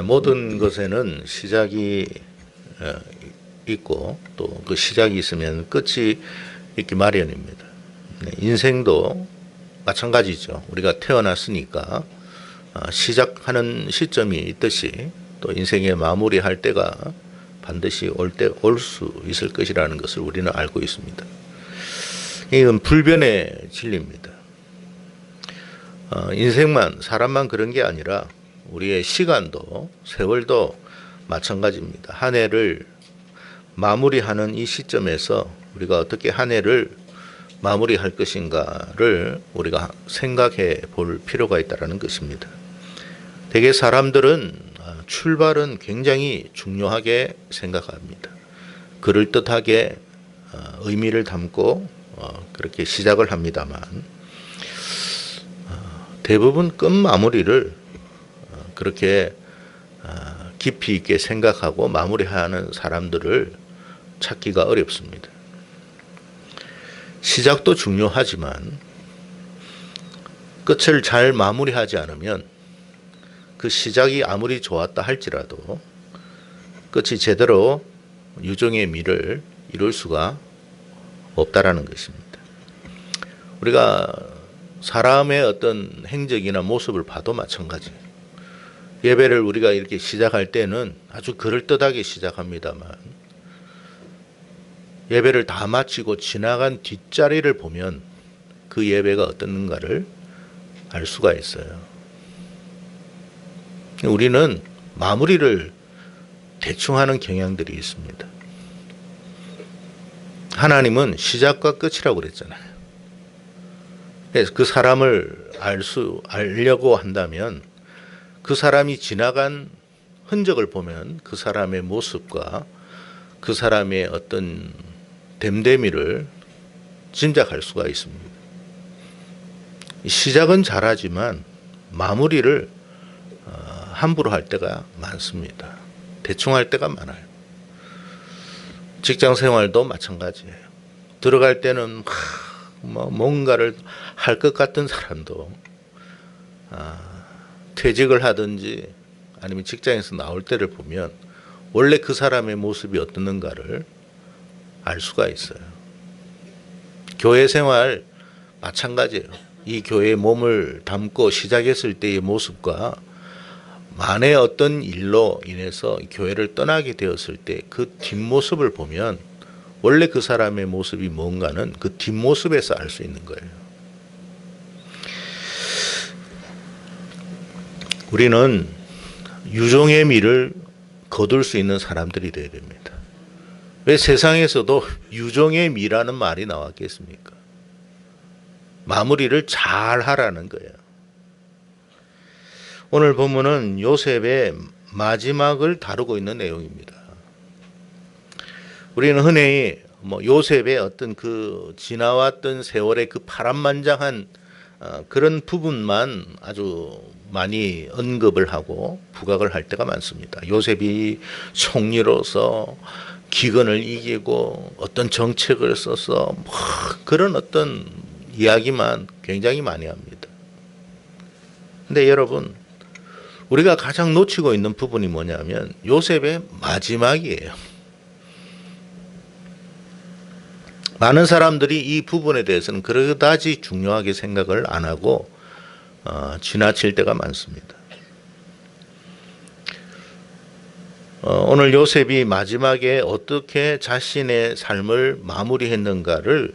모든 것에는 시작이 있고 또 그 시작이 있으면 끝이 있기 마련입니다. 인생도 마찬가지죠. 우리가 태어났으니까 시작하는 시점이 있듯이 또 인생의 마무리할 때가 반드시 올 수 있을 것이라는 것을 우리는 알고 있습니다. 이건 불변의 진리입니다. 인생만 사람만 그런 게 아니라 우리의 시간도 세월도 마찬가지입니다. 한 해를 마무리하는 이 시점에서 우리가 어떻게 한 해를 마무리할 것인가를 우리가 생각해 볼 필요가 있다는 것입니다. 대개 사람들은 출발은 굉장히 중요하게 생각합니다. 그럴듯하게 의미를 담고 그렇게 시작을 합니다만 대부분 끝 마무리를 그렇게 깊이 있게 생각하고 마무리하는 사람들을 찾기가 어렵습니다. 시작도 중요하지만 끝을 잘 마무리하지 않으면 그 시작이 아무리 좋았다 할지라도 끝이 제대로 유종의 미를 이룰 수가 없다라는 것입니다. 우리가 사람의 어떤 행적이나 모습을 봐도 마찬가지예요. 예배를 우리가 이렇게 시작할 때는 아주 그럴듯하게 시작합니다만 예배를 다 마치고 지나간 뒷자리를 보면 그 예배가 어떤가를 알 수가 있어요. 우리는 마무리를 대충 하는 경향들이 있습니다. 하나님은 시작과 끝이라고 그랬잖아요. 그래서 그 사람을 알려고 한다면 그 사람이 지나간 흔적을 보면 그 사람의 모습과 그 사람의 어떤 됨됨이를 짐작할 수가 있습니다. 시작은 잘하지만 마무리를 함부로 할 때가 많습니다. 대충 할 때가 많아요. 직장 생활도 마찬가지예요. 들어갈 때는 뭔가를 할 것 같은 사람도 퇴직을 하든지 아니면 직장에서 나올 때를 보면 원래 그 사람의 모습이 어떻는가를 알 수가 있어요. 교회 생활 마찬가지예요. 이 교회에 몸을 담고 시작했을 때의 모습과 만에 어떤 일로 인해서 교회를 떠나게 되었을 때 그 뒷모습을 보면 원래 그 사람의 모습이 뭔가는 그 뒷모습에서 알 수 있는 거예요. 우리는 유종의 미를 거둘 수 있는 사람들이 되어야 됩니다. 왜 세상에서도 유종의 미라는 말이 나왔겠습니까? 마무리를 잘 하라는 거예요. 오늘 본문은 요셉의 마지막을 다루고 있는 내용입니다. 우리는 흔히 요셉의 어떤 그 지나왔던 세월의 그 파란만장한 그런 부분만 아주 많이 언급을 하고 부각을 할 때가 많습니다. 요셉이 총리로서 기근을 이기고 어떤 정책을 써서 그런 어떤 이야기만 굉장히 많이 합니다. 근데 여러분, 우리가 가장 놓치고 있는 부분이 뭐냐면 요셉의 마지막이에요. 많은 사람들이 이 부분에 대해서는 그다지 중요하게 생각을 안 하고 지나칠 때가 많습니다. 오늘 요셉이 마지막에 어떻게 자신의 삶을 마무리했는가를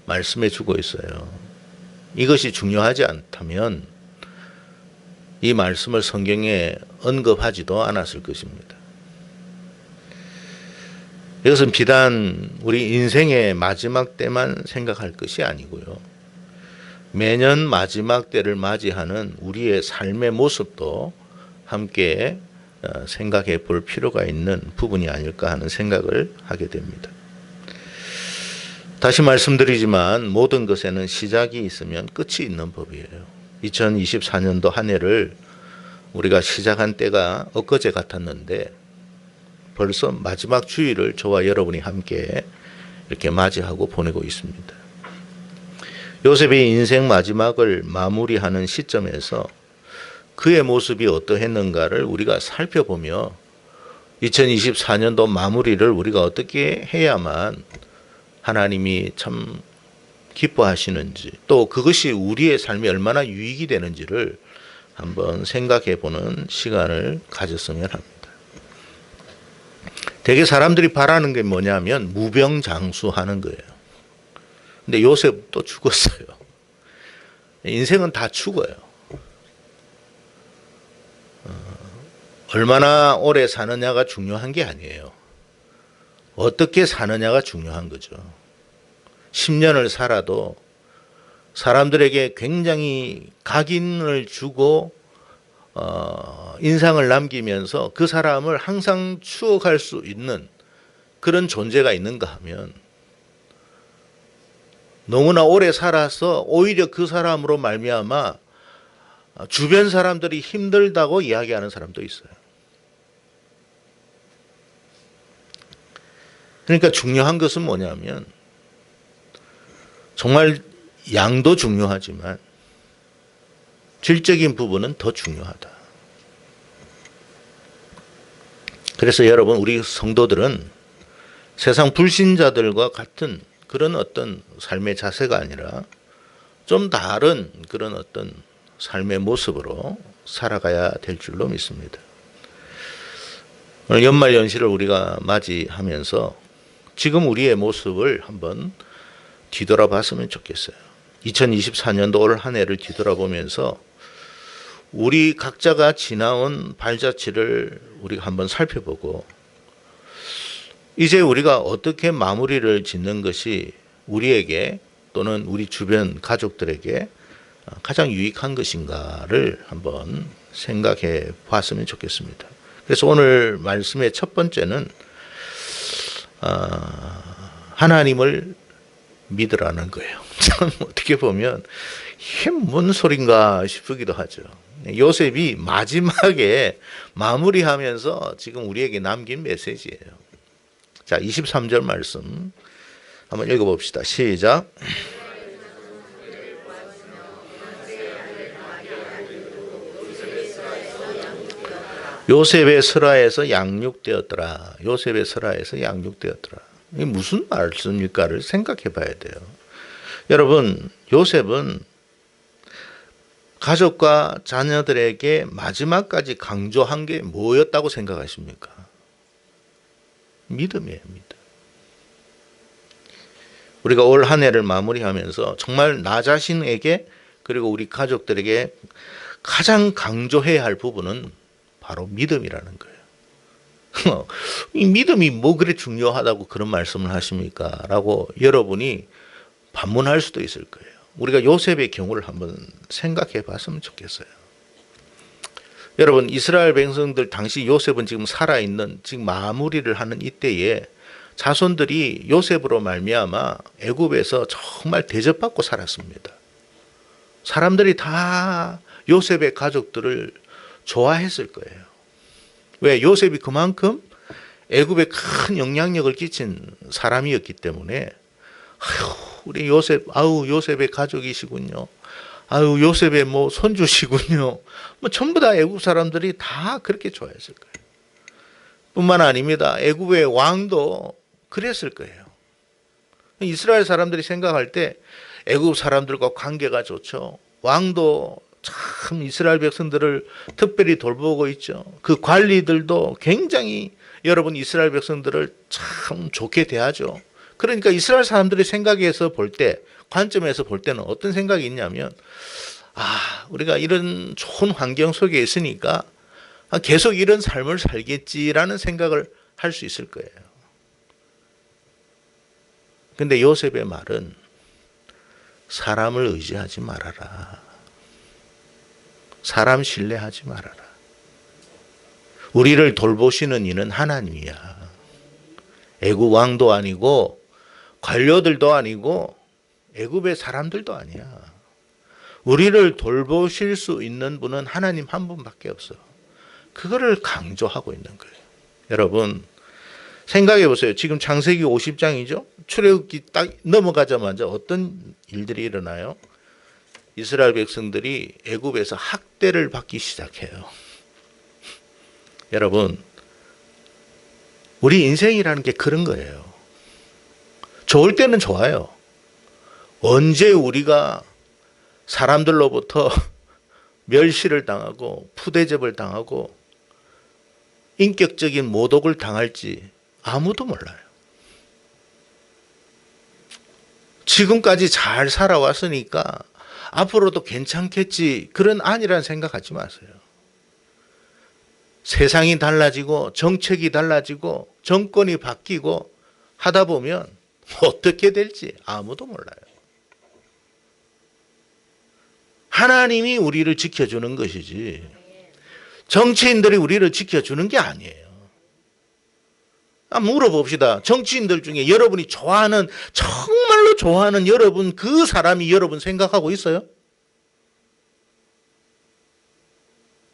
말씀해 주고 있어요. 이것이 중요하지 않다면 이 말씀을 성경에 언급하지도 않았을 것입니다. 이것은 비단 우리 인생의 마지막 때만 생각할 것이 아니고요. 매년 마지막 때를 맞이하는 우리의 삶의 모습도 함께 생각해 볼 필요가 있는 부분이 아닐까 하는 생각을 하게 됩니다. 다시 말씀드리지만 모든 것에는 시작이 있으면 끝이 있는 법이에요. 2024년도 한 해를 우리가 시작한 때가 엊그제 같았는데 벌써 마지막 주일을 저와 여러분이 함께 이렇게 맞이하고 보내고 있습니다. 요셉이 인생 마지막을 마무리하는 시점에서 그의 모습이 어떠했는가를 우리가 살펴보며 2024년도 마무리를 우리가 어떻게 해야만 하나님이 참 기뻐하시는지, 또 그것이 우리의 삶에 얼마나 유익이 되는지를 한번 생각해 보는 시간을 가졌으면 합니다. 되게 사람들이 바라는 게 뭐냐면 무병장수하는 거예요. 근데 요셉도 죽었어요. 인생은 다 죽어요. 얼마나 오래 사느냐가 중요한 게 아니에요. 어떻게 사느냐가 중요한 거죠. 10년을 살아도 사람들에게 굉장히 각인을 주고 인상을 남기면서 그 사람을 항상 추억할 수 있는 그런 존재가 있는가 하면, 너무나 오래 살아서 오히려 그 사람으로 말미암아 주변 사람들이 힘들다고 이야기하는 사람도 있어요. 그러니까 중요한 것은 뭐냐면, 정말 양도 중요하지만 질적인 부분은 더 중요하다. 그래서 여러분, 우리 성도들은 세상 불신자들과 같은 그런 어떤 삶의 자세가 아니라 좀 다른 그런 어떤 삶의 모습으로 살아가야 될 줄로 믿습니다. 오늘 연말 연시를 우리가 맞이하면서 지금 우리의 모습을 한번 뒤돌아봤으면 좋겠어요. 2024년도 올 한 해를 뒤돌아보면서 우리 각자가 지나온 발자취를 우리가 한번 살펴보고, 이제 우리가 어떻게 마무리를 짓는 것이 우리에게 또는 우리 주변 가족들에게 가장 유익한 것인가를 한번 생각해 봤으면 좋겠습니다. 그래서 오늘 말씀의 첫 번째는 하나님을 믿으라는 거예요. 참 어떻게 보면 이게 뭔 소린가 싶기도 하죠. 요셉이 마지막에 마무리하면서 지금 우리에게 남긴 메시지예요. 자, 23절 말씀 한번 읽어봅시다. 시작. 요셉의 설화에서 양육되었더라. 요셉의 설화에서 양육되었더라. 이게 무슨 말씀일까를 생각해 봐야 돼요. 여러분, 요셉은 가족과 자녀들에게 마지막까지 강조한 게 뭐였다고 생각하십니까? 믿음이에요, 믿음. 우리가 올 한 해를 마무리하면서 정말 나 자신에게 그리고 우리 가족들에게 가장 강조해야 할 부분은 바로 믿음이라는 거예요. 이 믿음이 뭐 그래 중요하다고 그런 말씀을 하십니까? 라고 여러분이 반문할 수도 있을 거예요. 우리가 요셉의 경우를 한번 생각해 봤으면 좋겠어요. 여러분, 이스라엘 백성들 당시 요셉은 지금 살아있는, 지금 마무리를 하는 이때에 자손들이 요셉으로 말미암아 애굽에서 정말 대접받고 살았습니다. 사람들이 다 요셉의 가족들을 좋아했을 거예요. 왜? 요셉이 그만큼 애굽에 큰 영향력을 끼친 사람이었기 때문에, 아유, 우리 요셉, 아우, 요셉의 가족이시군요. 아유, 요셉의 뭐 손주시군요. 뭐 전부 다 애굽 사람들이 다 그렇게 좋아했을 거예요. 뿐만 아닙니다. 애굽의 왕도 그랬을 거예요. 이스라엘 사람들이 생각할 때 애굽 사람들과 관계가 좋죠. 왕도 참 이스라엘 백성들을 특별히 돌보고 있죠. 그 관리들도 굉장히 여러분 이스라엘 백성들을 참 좋게 대하죠. 그러니까 이스라엘 사람들의 생각에서 볼 때, 관점에서 볼 때는 어떤 생각이 있냐면, 우리가 이런 좋은 환경 속에 있으니까 계속 이런 삶을 살겠지라는 생각을 할 수 있을 거예요. 근데 요셉의 말은 사람을 의지하지 말아라. 사람 신뢰하지 말아라. 우리를 돌보시는 이는 하나님이야. 애굽 왕도 아니고 관료들도 아니고 애굽의 사람들도 아니야. 우리를 돌보실 수 있는 분은 하나님 한 분밖에 없어. 그거를 강조하고 있는 거예요. 여러분, 생각해 보세요. 지금 창세기 50장이죠. 출애굽기 딱 넘어가자마자 어떤 일들이 일어나요? 이스라엘 백성들이 애굽에서 학대를 받기 시작해요. 여러분, 우리 인생이라는 게 그런 거예요. 좋을 때는 좋아요. 언제 우리가 사람들로부터 멸시를 당하고 푸대접을 당하고 인격적인 모독을 당할지 아무도 몰라요. 지금까지 잘 살아왔으니까 앞으로도 괜찮겠지, 그런 안이란 생각하지 마세요. 세상이 달라지고 정책이 달라지고 정권이 바뀌고 하다 보면 어떻게 될지 아무도 몰라요. 하나님이 우리를 지켜주는 것이지 정치인들이 우리를 지켜주는 게 아니에요. 물어봅시다. 정치인들 중에 여러분이 좋아하는, 정말로 좋아하는 여러분, 그 사람이 여러분 생각하고 있어요?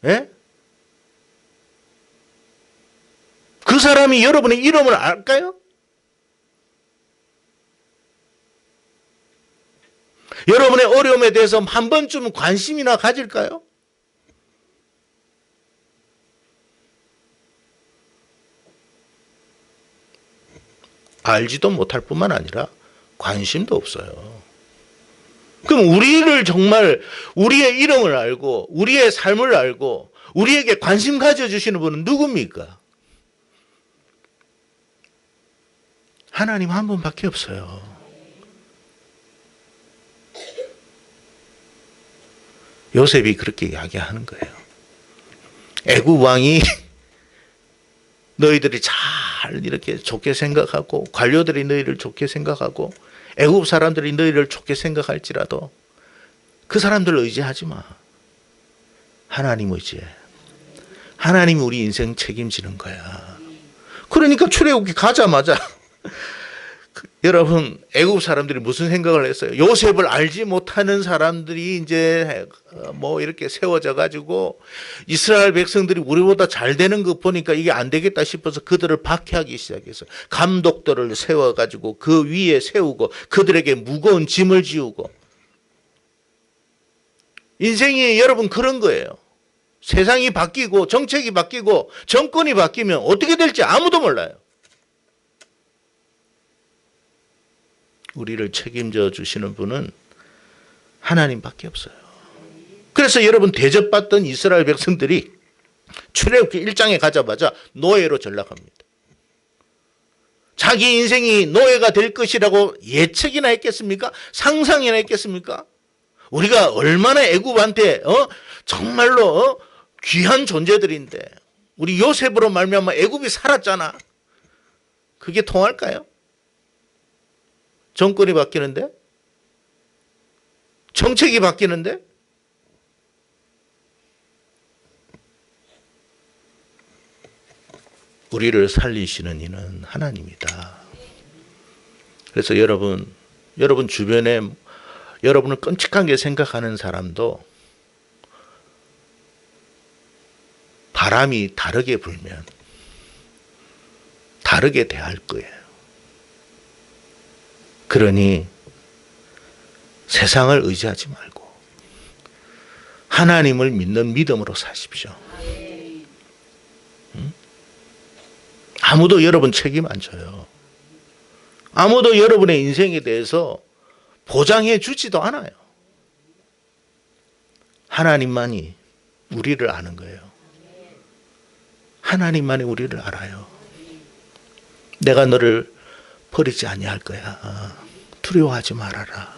예? 그 사람이 여러분의 이름을 알까요? 여러분의 어려움에 대해서 한 번쯤 관심이나 가질까요? 알지도 못할 뿐만 아니라 관심도 없어요. 그럼 우리를 정말, 우리의 이름을 알고 우리의 삶을 알고 우리에게 관심 가져주시는 분은 누굽니까? 하나님 한 분밖에 없어요. 요셉이 그렇게 이야기하는 거예요. 애굽 왕이 너희들이 잘 이렇게 좋게 생각하고 관료들이 너희를 좋게 생각하고 애굽 사람들이 너희를 좋게 생각할지라도 그 사람들을 의지하지 마. 하나님 의지해. 하나님이 우리 인생 책임지는 거야. 그러니까 출애굽기 가자마자 여러분, 애굽 사람들이 무슨 생각을 했어요? 요셉을 알지 못하는 사람들이 이제 뭐 이렇게 세워져 가지고 이스라엘 백성들이 우리보다 잘 되는 거 보니까 이게 안 되겠다 싶어서 그들을 박해하기 시작했어요. 감독들을 세워 가지고 그 위에 세우고 그들에게 무거운 짐을 지우고. 인생이 여러분 그런 거예요. 세상이 바뀌고 정책이 바뀌고 정권이 바뀌면 어떻게 될지 아무도 몰라요. 우리를 책임져 주시는 분은 하나님밖에 없어요. 그래서 여러분, 대접받던 이스라엘 백성들이 출애굽기 1장에 가자마자 노예로 전락합니다. 자기 인생이 노예가 될 것이라고 예측이나 했겠습니까? 상상이나 했겠습니까? 우리가 얼마나 애굽한테 정말로 귀한 존재들인데 우리 요셉으로 말미암아 애굽이 살았잖아. 그게 통할까요? 정권이 바뀌는데? 정책이 바뀌는데? 우리를 살리시는 이는 하나님이다. 그래서 여러분 주변에 여러분을 끔찍하게 생각하는 사람도 바람이 다르게 불면 다르게 대할 거예요. 그러니 세상을 의지하지 말고 하나님을 믿는 믿음으로 사십시오. 아무도 여러분 책임 안 져요. 아무도 여러분의 인생에 대해서 보장해 주지도 않아요. 하나님만이 우리를 아는 거예요. 하나님만이 우리를 알아요. 내가 너를 버리지 아니할 거야. 두려워하지 말아라.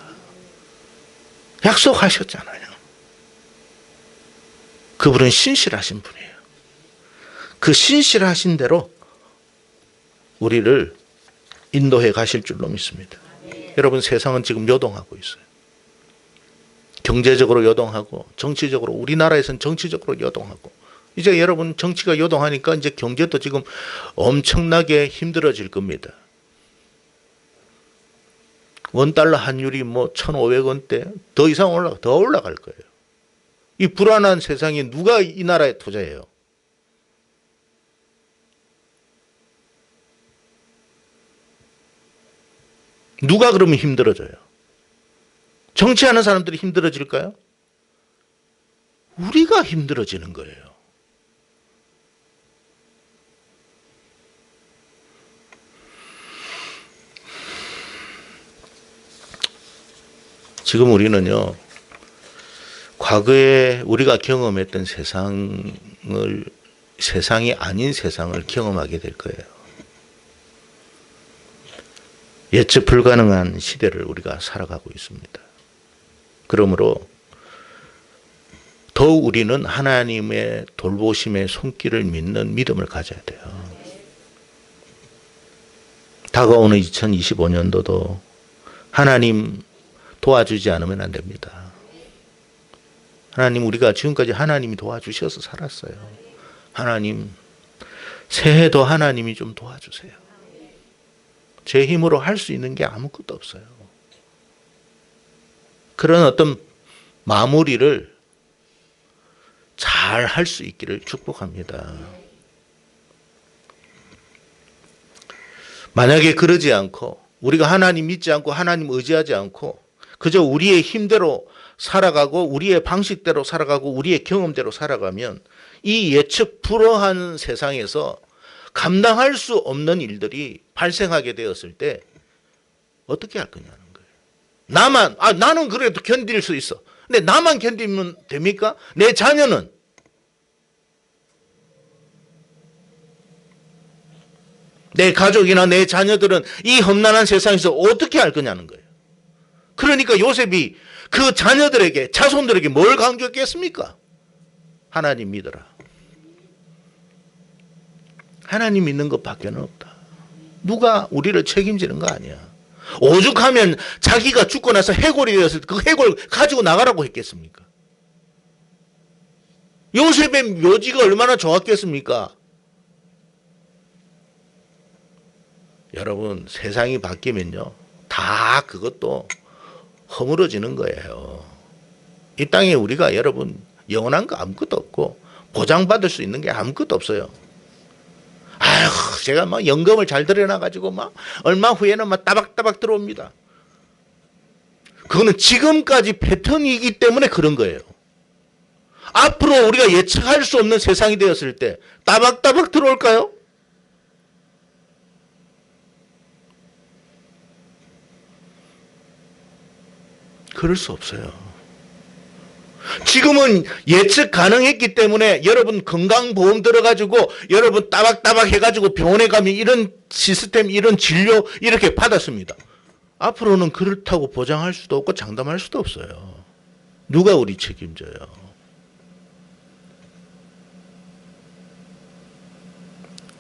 약속하셨잖아요. 그분은 신실하신 분이에요. 그 신실하신 대로 우리를 인도해 가실 줄로 믿습니다. 여러분, 세상은 지금 요동하고 있어요. 경제적으로 요동하고 정치적으로, 우리나라에서는 정치적으로 요동하고, 이제 여러분 정치가 요동하니까 이제 경제도 지금 엄청나게 힘들어질 겁니다. 원달러 환율이 뭐 1,500원대 더 이상 더 올라갈 거예요. 이 불안한 세상에 누가 이 나라에 투자해요? 누가 그러면 힘들어져요? 정치하는 사람들이 힘들어질까요? 우리가 힘들어지는 거예요. 지금 우리는요, 과거에 우리가 경험했던 세상이 아닌 세상을 경험하게 될 거예요. 예측 불가능한 시대를 우리가 살아가고 있습니다. 그러므로 더욱 우리는 하나님의 돌보심의 손길을 믿는 믿음을 가져야 돼요. 다가오는 2025년도도 하나님 도와주지 않으면 안 됩니다. 하나님, 우리가 지금까지 하나님이 도와주셔서 살았어요. 하나님, 새해도 하나님이 좀 도와주세요. 제 힘으로 할 수 있는 게 아무것도 없어요. 그런 어떤 마무리를 잘 할 수 있기를 축복합니다. 만약에 그러지 않고, 우리가 하나님 믿지 않고 하나님 의지하지 않고 그저 우리의 힘대로 살아가고 우리의 방식대로 살아가고 우리의 경험대로 살아가면 이 예측 불허한 세상에서 감당할 수 없는 일들이 발생하게 되었을 때 어떻게 할 거냐는 거예요. 나는 그래도 견딜 수 있어. 근데 나만 견디면 됩니까? 내 자녀는? 내 가족이나 내 자녀들은 이 험난한 세상에서 어떻게 할 거냐는 거예요. 그러니까 요셉이 그 자녀들에게, 자손들에게 뭘 강조했겠습니까? 하나님 믿어라. 하나님 믿는 것밖에는 없다. 누가 우리를 책임지는 거 아니야. 오죽하면 자기가 죽고 나서 해골이 되었을 때 그 해골 가지고 나가라고 했겠습니까? 요셉의 묘지가 얼마나 좋았겠습니까? 여러분, 세상이 바뀌면요, 다 그것도 허물어지는 거예요. 이 땅에 우리가 여러분 영원한 거 아무것도 없고 보장받을 수 있는 게 아무것도 없어요. 아휴, 제가 막 연금을 잘 들여놔가지고 막 얼마 후에는 막 따박따박 들어옵니다. 그거는 지금까지 패턴이기 때문에 그런 거예요. 앞으로 우리가 예측할 수 없는 세상이 되었을 때 따박따박 들어올까요? 그럴 수 없어요. 지금은 예측 가능했기 때문에 여러분 건강보험 들어가지고 여러분 따박따박 해가지고 병원에 가면 이런 시스템, 이런 진료 이렇게 받았습니다. 앞으로는 그렇다고 보장할 수도 없고 장담할 수도 없어요. 누가 우리 책임져요?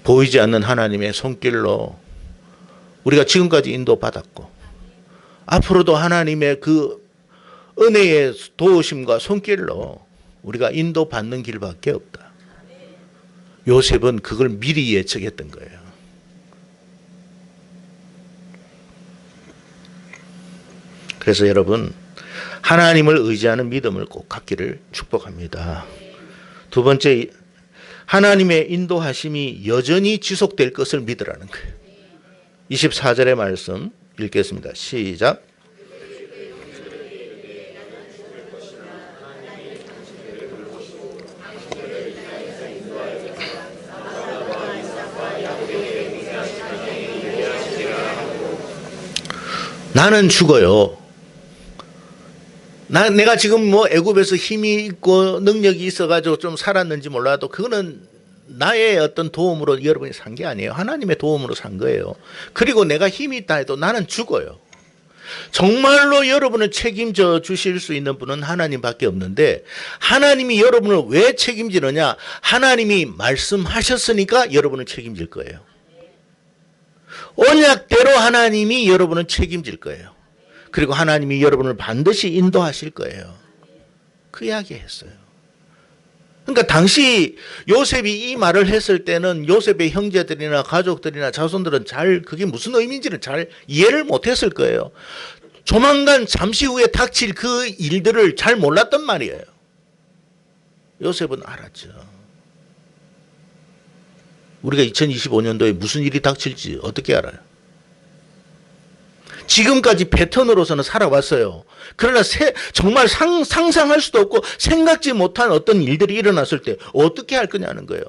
보이지 않는 하나님의 손길로 우리가 지금까지 인도받았고 앞으로도 하나님의 그 은혜의 도우심과 손길로 우리가 인도받는 길밖에 없다. 요셉은 그걸 미리 예측했던 거예요. 그래서 여러분, 하나님을 의지하는 믿음을 꼭 갖기를 축복합니다. 두 번째, 하나님의 인도하심이 여전히 지속될 것을 믿으라는 거예요. 24절의 말씀 읽겠습니다. 시작. 나는 죽어요. 내가 지금 뭐 애굽에서 힘이 있고 능력이 있어가지고 좀 살았는지 몰라도 그거는 나의 어떤 도움으로 여러분이 산 게 아니에요. 하나님의 도움으로 산 거예요. 그리고 내가 힘이 있다 해도 나는 죽어요. 정말로 여러분을 책임져 주실 수 있는 분은 하나님밖에 없는데 하나님이 여러분을 왜 책임지느냐? 하나님이 말씀하셨으니까 여러분을 책임질 거예요. 언약대로 하나님이 여러분을 책임질 거예요. 그리고 하나님이 여러분을 반드시 인도하실 거예요. 그 이야기 했어요. 그러니까 당시 요셉이 이 말을 했을 때는 요셉의 형제들이나 가족들이나 자손들은 그게 무슨 의미인지를 잘 이해를 못했을 거예요. 조만간 잠시 후에 닥칠 그 일들을 잘 몰랐단 말이에요. 요셉은 알았죠. 우리가 2025년도에 무슨 일이 닥칠지 어떻게 알아요? 지금까지 패턴으로서는 살아왔어요. 그러나 정말 상상할 수도 없고 생각지 못한 어떤 일들이 일어났을 때 어떻게 할 거냐는 거예요.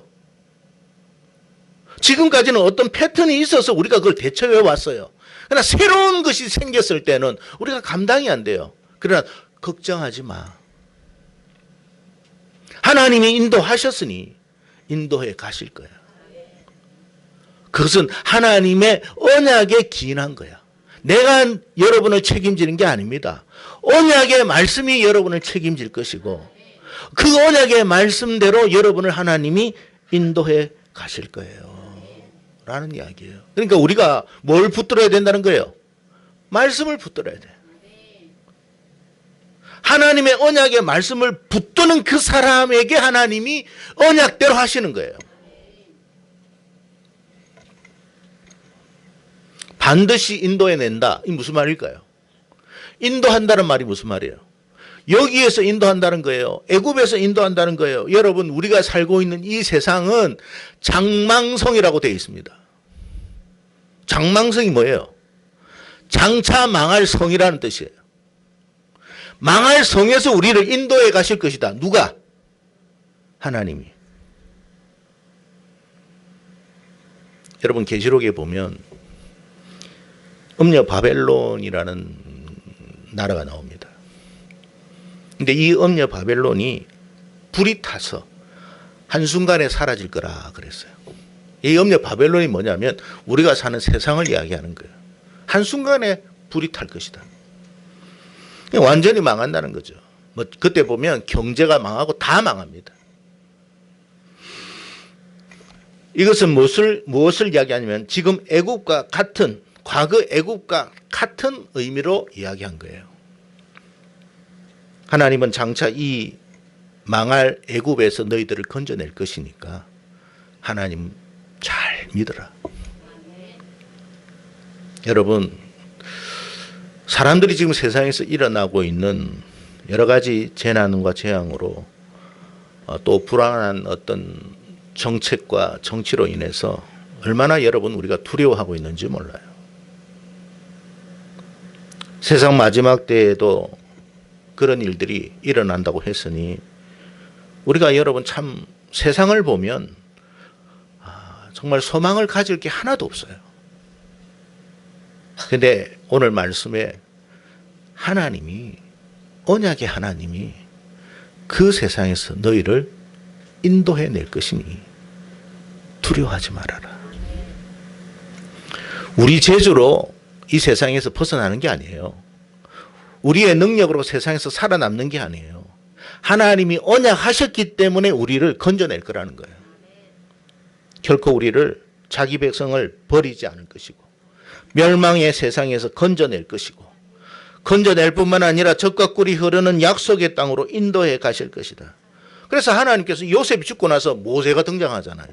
지금까지는 어떤 패턴이 있어서 우리가 그걸 대처해 왔어요. 그러나 새로운 것이 생겼을 때는 우리가 감당이 안 돼요. 그러나 걱정하지 마. 하나님이 인도하셨으니 인도해 가실 거야. 그것은 하나님의 언약에 기인한 거야. 내가 여러분을 책임지는 게 아닙니다. 언약의 말씀이 여러분을 책임질 것이고 그 언약의 말씀대로 여러분을 하나님이 인도해 가실 거예요. 라는 이야기예요. 그러니까 우리가 뭘 붙들어야 된다는 거예요? 말씀을 붙들어야 돼. 하나님의 언약의 말씀을 붙드는 그 사람에게 하나님이 언약대로 하시는 거예요. 반드시 인도해낸다. 이 무슨 말일까요? 인도한다는 말이 무슨 말이에요? 여기에서 인도한다는 거예요. 애굽에서 인도한다는 거예요. 여러분, 우리가 살고 있는 이 세상은 장망성이라고 되어 있습니다. 장망성이 뭐예요? 장차 망할 성이라는 뜻이에요. 망할 성에서 우리를 인도해 가실 것이다. 누가? 하나님이. 여러분, 계시록에 보면 음녀 바벨론이라는 나라가 나옵니다. 근데 이 음녀 바벨론이 불이 타서 한순간에 사라질 거라 그랬어요. 이 음녀 바벨론이 뭐냐면 우리가 사는 세상을 이야기하는 거예요. 한순간에 불이 탈 것이다. 완전히 망한다는 거죠. 뭐 그때 보면 경제가 망하고 다 망합니다. 이것은 무엇을 이야기하냐면 지금 애굽과 같은 과거 애굽과 같은 의미로 이야기한 거예요. 하나님은 장차 이 망할 애굽에서 너희들을 건져낼 것이니까 하나님 잘 믿어라. 여러분, 사람들이 지금 세상에서 일어나고 있는 여러 가지 재난과 재앙으로 또 불안한 어떤 정책과 정치로 인해서 얼마나 여러분 우리가 두려워하고 있는지 몰라요. 세상 마지막 때에도 그런 일들이 일어난다고 했으니 우리가 여러분 참 세상을 보면 정말 소망을 가질 게 하나도 없어요. 그런데 오늘 말씀에 하나님이 언약의 하나님이 그 세상에서 너희를 인도해 낼 것이니 두려워하지 말아라. 우리 재주로 이 세상에서 벗어나는 게 아니에요. 우리의 능력으로 세상에서 살아남는 게 아니에요. 하나님이 언약하셨기 때문에 우리를 건져낼 거라는 거예요. 결코 우리를 자기 백성을 버리지 않을 것이고 멸망의 세상에서 건져낼 것이고 건져낼 뿐만 아니라 젖과 꿀이 흐르는 약속의 땅으로 인도해 가실 것이다. 그래서 하나님께서 요셉이 죽고 나서 모세가 등장하잖아요.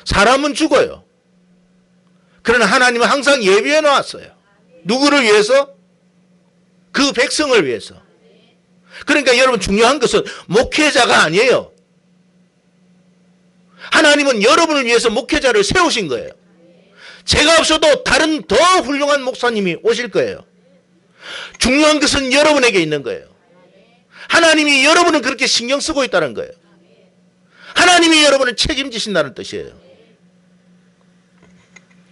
사람은 죽어요. 그러나 하나님은 항상 예비해 놓았어요. 누구를 위해서? 그 백성을 위해서. 그러니까 여러분 중요한 것은 목회자가 아니에요. 하나님은 여러분을 위해서 목회자를 세우신 거예요. 제가 없어도 다른 더 훌륭한 목사님이 오실 거예요. 중요한 것은 여러분에게 있는 거예요. 하나님이 여러분을 그렇게 신경 쓰고 있다는 거예요. 하나님이 여러분을 책임지신다는 뜻이에요.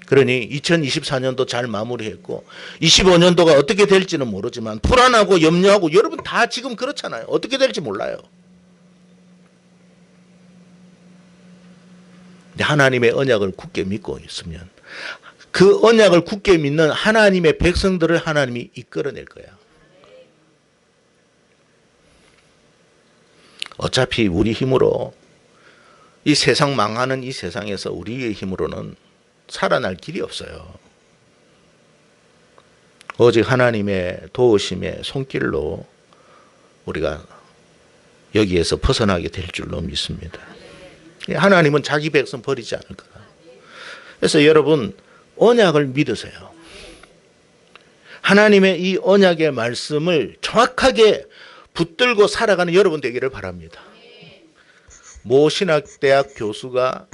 그러니 2024년도 잘 마무리했고 25년도가 어떻게 될지는 모르지만 불안하고 염려하고 여러분 다 지금 그렇잖아요. 어떻게 될지 몰라요. 근데 하나님의 언약을 굳게 믿고 있으면 그 언약을 굳게 믿는 하나님의 백성들을 하나님이 이끌어낼 거야. 어차피 우리 힘으로 이 세상 망하는 이 세상에서 우리의 힘으로는 살아날 길이 없어요. 오직 하나님의 도우심의 손길로 우리가 여기에서 벗어나게 될 줄로 믿습니다. 하나님은 자기 백성 버리지 않을 거다. 그래서 여러분 언약을 믿으세요. 하나님의 이 언약의 말씀을 정확하게 붙들고 살아가는 여러분 되기를 바랍니다. 모 신학대학 교수가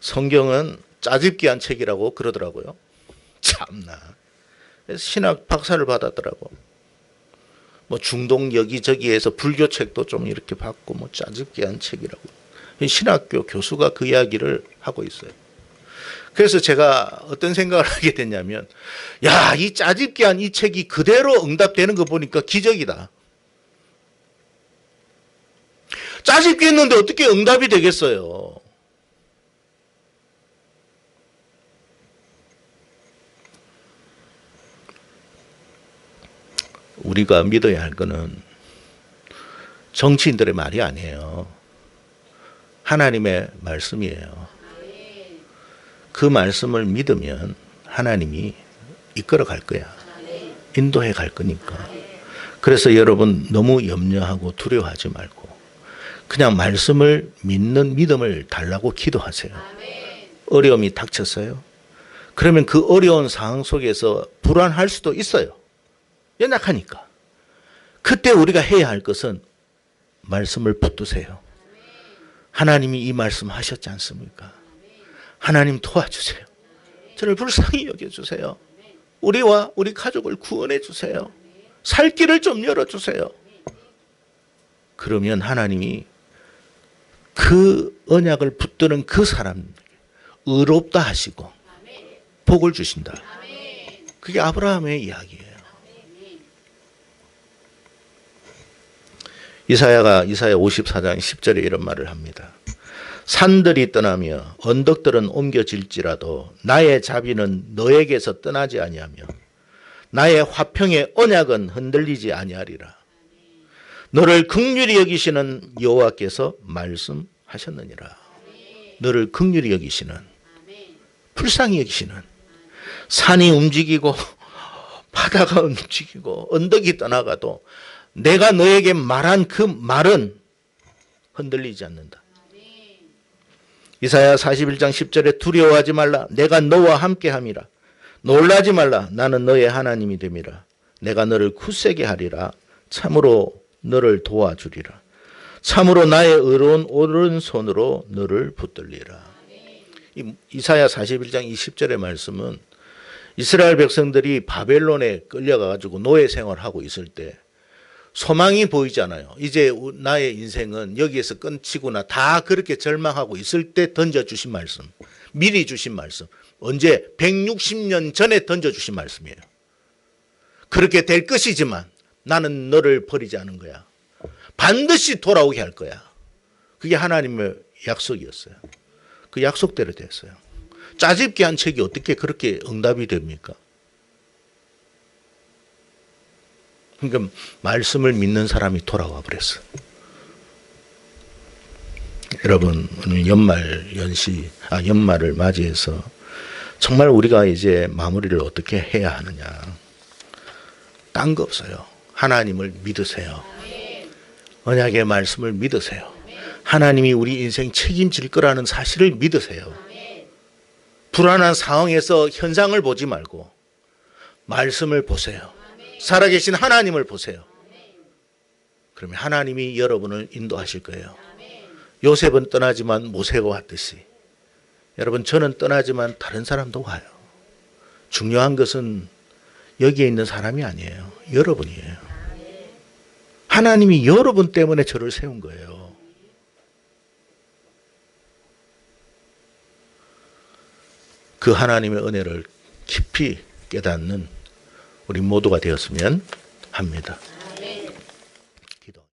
성경은 짜집기한 책이라고 그러더라고요. 참나. 신학 박사를 받았더라고. 뭐 중동 여기저기에서 불교 책도 좀 이렇게 받고 뭐 짜집기한 책이라고. 신학교 교수가 그 이야기를 하고 있어요. 그래서 제가 어떤 생각을 하게 됐냐면, 야, 이 짜집기한 이 책이 그대로 응답되는 거 보니까 기적이다. 짜집기 했는데 어떻게 응답이 되겠어요? 우리가 믿어야 할 거는 정치인들의 말이 아니에요. 하나님의 말씀이에요. 그 말씀을 믿으면 하나님이 이끌어 갈 거야. 인도해 갈 거니까. 그래서 여러분 너무 염려하고 두려워하지 말고 그냥 말씀을 믿는 믿음을 달라고 기도하세요. 어려움이 닥쳤어요. 그러면 그 어려운 상황 속에서 불안할 수도 있어요. 연약하니까. 그때 우리가 해야 할 것은 말씀을 붙드세요. 하나님이 이 말씀 하셨지 않습니까? 하나님 도와주세요. 저를 불쌍히 여겨주세요. 우리와 우리 가족을 구원해 주세요. 살 길을 좀 열어주세요. 그러면 하나님이 그 언약을 붙드는 그 사람에게 의롭다 하시고 복을 주신다. 그게 아브라함의 이야기예요. 이사야 54장 10절에 이런 말을 합니다. 산들이 떠나며 언덕들은 옮겨질지라도 나의 자비는 너에게서 떠나지 아니하며 나의 화평의 언약은 흔들리지 아니하리라. 너를 긍휼히 여기시는 여호와께서 말씀하셨느니라. 너를 긍휼히 여기시는, 불쌍히 여기시는, 산이 움직이고 바다가 움직이고 언덕이 떠나가도 내가 너에게 말한 그 말은 흔들리지 않는다. 이사야 41장 10절에 두려워하지 말라. 내가 너와 함께함이라. 놀라지 말라. 나는 너의 하나님이 됨이라. 내가 너를 굳세게 하리라. 참으로 너를 도와주리라. 참으로 나의 의로운 오른손으로 너를 붙들리라. 이사야 41장 20절의 말씀은 이스라엘 백성들이 바벨론에 끌려가가지고 노예 생활하고 있을 때 소망이 보이잖아요. 이제 나의 인생은 여기에서 끝이구나. 다 그렇게 절망하고 있을 때 던져주신 말씀. 미리 주신 말씀. 언제? 160년 전에 던져주신 말씀이에요. 그렇게 될 것이지만 나는 너를 버리지 않은 거야. 반드시 돌아오게 할 거야. 그게 하나님의 약속이었어요. 그 약속대로 됐어요. 짜집기 한 책이 어떻게 그렇게 응답이 됩니까? 그러니까 말씀을 믿는 사람이 돌아와 버렸어요. 여러분 오늘 연말을 맞이해서 정말 우리가 이제 마무리를 어떻게 해야 하느냐. 딴 거 없어요. 하나님을 믿으세요. 언약의 말씀을 믿으세요. 하나님이 우리 인생 책임질 거라는 사실을 믿으세요. 불안한 상황에서 현상을 보지 말고 말씀을 보세요. 살아계신 하나님을 보세요. 그러면 하나님이 여러분을 인도하실 거예요. 요셉은 떠나지만 모세가 왔듯이 여러분 저는 떠나지만 다른 사람도 와요. 중요한 것은 여기에 있는 사람이 아니에요. 여러분이에요. 하나님이 여러분 때문에 저를 세운 거예요. 그 하나님의 은혜를 깊이 깨닫는 우리 모두가 되었으면 합니다.